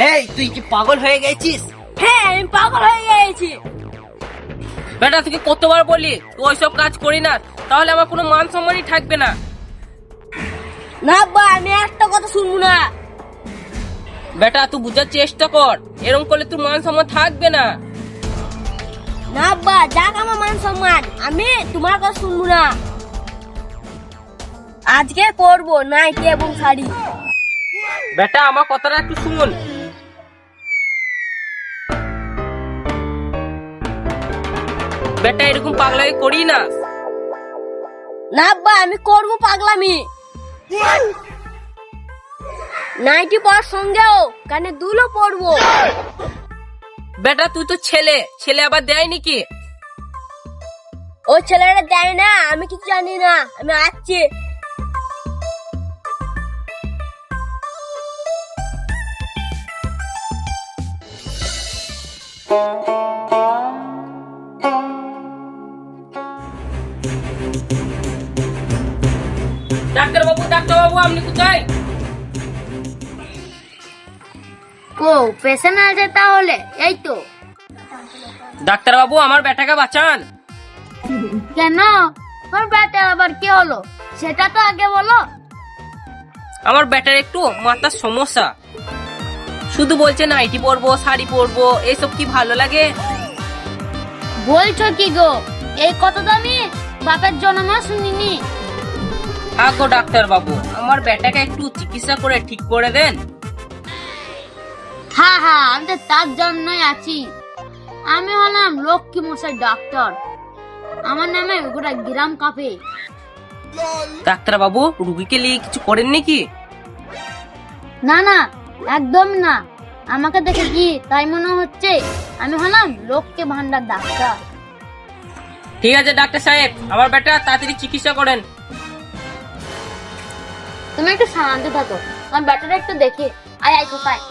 এই তুই কি পাগল হয়ে গেছিস? হ্যাঁ আমি পাগল হয়ে গেছি। বেটা তোকে কতবার বলি তুই ওইসব কাজ করি না, তাহলে আমার কোনো মান সম্মানই থাকবে না। না আব্বা আমি একটা কথা শুনবো না। বেটা তুই বুঝার চেষ্টা কর, এরকম করলে তোর মান সম্মান থাকবে না। না আব্বা যাক আমার মান সম্মান, আমি তোমার কথা শুনবো না। আজকে করবো নাইটি এবং শাড়ি। বেটা আমার কথাটা একটু শুন। বেটা এরকম পাগলামি করি না। না আব্বা আমি করবো পাগলামি। নাইটি পরার সঙ্গেও কানে দুলও পরবো। বেটা তুই তো ছেলে, ছেলে আবার দেয় নাকি? ও ছেলেরা দেয় না, আমি কিছু জানি না, আমি আসছি। ডাক্তার বাবু আপনি কোথায়? ও পেশেন্ট আছে তাহলে, এই তো। ডাক্তার বাবু আমার বেটাকে বাঁচান। কেন আমার ব্যাটা আবার কি হলো সেটা তো আগে বলো। আমার বেটার একটু মাথার সমস্যা, শুধু বলছে নাইটি পরবো শাড়ি পরবো, এইসব কি ভালো লাগে? বলছো কি গো, এই কথা তো আমি বাপের জন্ম শুনিনি। হ্যাঁ গো ডাক্তার বাবু, আমার বেটাকে একটু চিকিৎসা করে ঠিক করে দেন। হ্যাঁ হ্যাঁ আমি তো তার জন্যই আছি। আমি হলাম লক্ষ্মী মশাই ডাক্তার, আমার নামে গোটা গ্রাম কাঁপে। ডাক্তার বাবু রুগীকে নিয়ে কিছু করেন নাকি? না না একদম না, আমাকে দেখে কি তাই মনে হচ্ছে আমি হলাম লক্ষ্মী ভান্ডার ডাক্তার। ঠিক আছে ডাক্তার সাহেব, আমার বেটা তাড়াতাড়ি চিকিৎসা করেন। তুমি একটু শান্ত থাকো, আমার ব্যাটাটা একটু দেখে। আয় আয় কোথায়।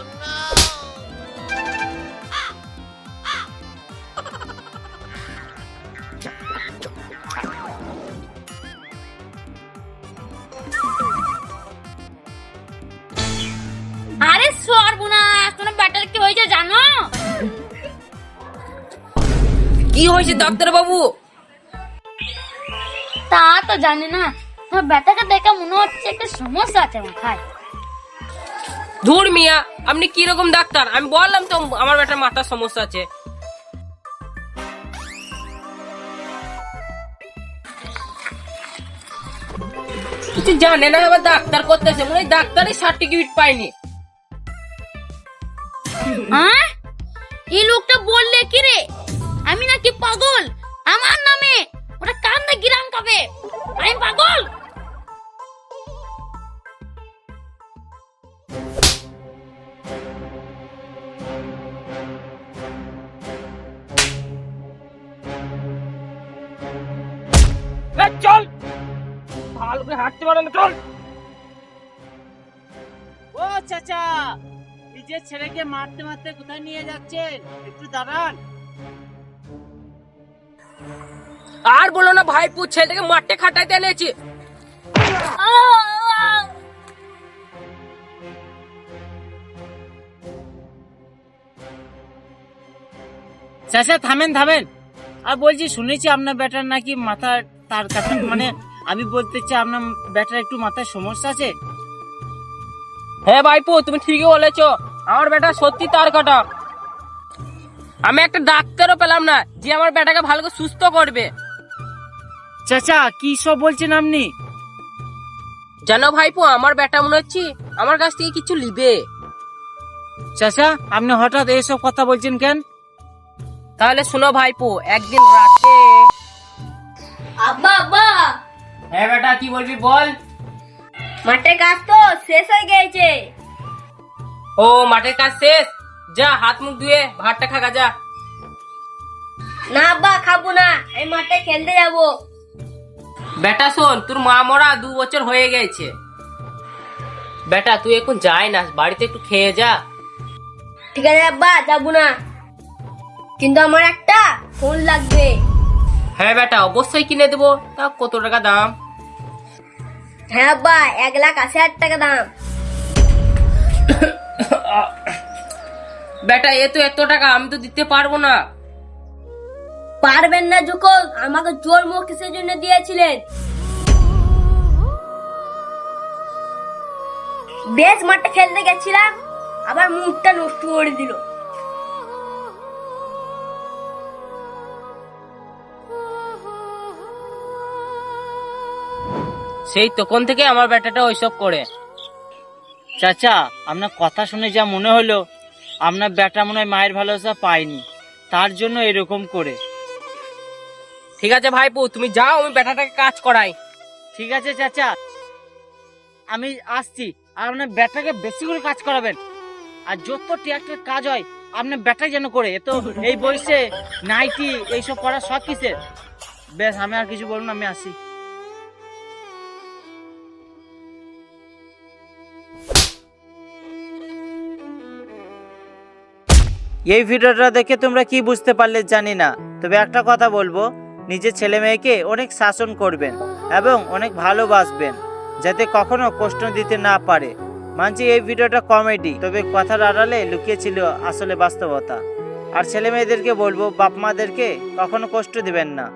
আরে সর্বনাশ, তোমার ব্যাটার কি হয়েছে জানো? কি হয়েছে ডাক্তার বাবু? তা তো জানি না, তোমার ব্যাটাকে দেখে মনে হচ্ছে একটা সমস্যা আছে মাথায়। ধুর মিয়া, আপনি কি রকম ডাক্তার? আমি বললাম তো আমার বেটার মাথার সমস্যা আছে। কিছু জানে না আবার ডাক্তার করতেছে, মনে হয় ডাক্তারের সার্টিফিকেট পাইনি। হ্যাঁ এই লোকটা বললে কি রে আমি নাকি পাগল? আমার নামে ওটা কান্দে গিরাম কাবে, আমি পাগল? চল ভালো করে হাঁটতে পারে না, চল। ও চাচা, নিজের ছেলেকে মারতে মারতে কোথায় নিয়ে যাচ্ছেন? একটু দাঁড়ান। আর বলো না ভাইপু, ছেলেটাকে মাঠে খাটাইতে এনেছি। চাচা থামেন থামেন। আর বলছি শুনেছি আপনার বেটার নাকি মাথার তার কাটা, মানে আমি বলতে চাই আপনার বেটার একটু মাথার সমস্যা আছে। হ্যাঁ ভাইপু তুমি ঠিকই বলেছো, আমার বেটা সত্যি তার কাটা। আমি একটা ডাক্তারও পেলাম না যে আমার বেটাকে ভালো করে সুস্থ করবে। চাচা কি সব বলছেন আপনি? জানো ভাইপু, আমার বেটা মনে হচ্ছে আমার কাছ থেকে কিছু লিবে। চাচা আপনি হঠাৎ এইসব কথা বলছেন কেন? তাহলে শুনো ভাইপু, একদিন রাতে। আব্বা আব্বা, হ্যাঁ বেটা কি বলবি বল। মাঠের কাজ তো শেষ হয়ে গেছে। ও মাঠের কাজ শেষ, যা হাত মুখ ধুয়ে ভাতটা খা যা। না আব্বা খাবো না, আমি মাঠে খেলতে যাবো। বেটা শোন, তোর মা মরা 2 বছর হয়ে গেছে। বেটা তুই এখন যাই না, বাড়িতে একটু খেয়ে যা। ঠিক আছে আব্বা যাবো না, কিন্তু আমার একটা ফোন লাগবে। হ্যাঁ বেটা অবশ্যই কিনে দেবো, তা কত টাকা দাম? হ্যাঁ আব্বা 1,80,000 টাকা দাম। বেটা এ তো এত টাকা আমি তো দিতে পারবো না। পারবেন না যখন আমাকে জোর মুখ কিসের জন্য দিয়েছিলেন? বেশ মাঠে খেলতে গেছিলাম, আবার মুখটা নষ্ট করে দিল। সেই তখন থেকে আমার বেটাটা ওইসব করে। চাচা, আপনার কথা শুনে যা মনে হলো আপনার বেটা মনে হয় মায়ের ভালোবাসা পায়নি, তার জন্য এরকম করে। ঠিক আছে ভাইপো, তুমি যাও, আমি বেটাটাকে কাজ করাই। ঠিক আছে চাচা, আমি আসছি। আর আপনার বেটাকে বেশি করে কাজ করাবেন, আর যত ট্রাক্টর কাজ হয় আপনার বেটা যেন করে। এ তো এই বয়সে নাইটি এইসব করার শখ কিসের? বেশ, আমি আর কিছু বলবো না, আমি আসি। এই ভিডিওটা দেখে তোমরা কি বুঝতে পারলে জানি না, তবে একটা কথা বলবো, নিজের ছেলে মেয়েকে অনেক শাসন করবেন এবং অনেক ভালোবাসবেন, যাতে কখনো কষ্ট দিতে না পারে। মানছি এই ভিডিওটা কমেডি, তবে কথার আড়ালে লুকিয়ে ছিল আসলে বাস্তবতা। আর ছেলে মেয়েদেরকে বলবো, বাপ মাদেরকে কখনো কষ্ট দিবেন না।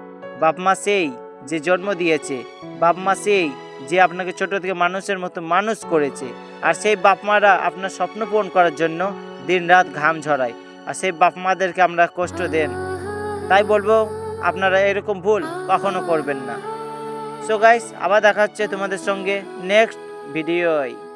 বাপ মা সেই যে জন্ম দিয়েছে, বাপ মা সেই যে আপনাকে ছোট থেকে মানুষের মতো মানুষ করেছে, আর সেই বাপ মারা আপনার স্বপ্ন পূরণ করার জন্য দিনরাত ঘাম ঝরায়, আর সেই বাপ মাদেরকে আমরা কষ্ট দেন। তাই বলবো, আপনারা এরকম ভুল কখনো করবেন না। সো গাইস, আবার দেখা হচ্ছে তোমাদের সঙ্গে নেক্সট ভিডিওয়।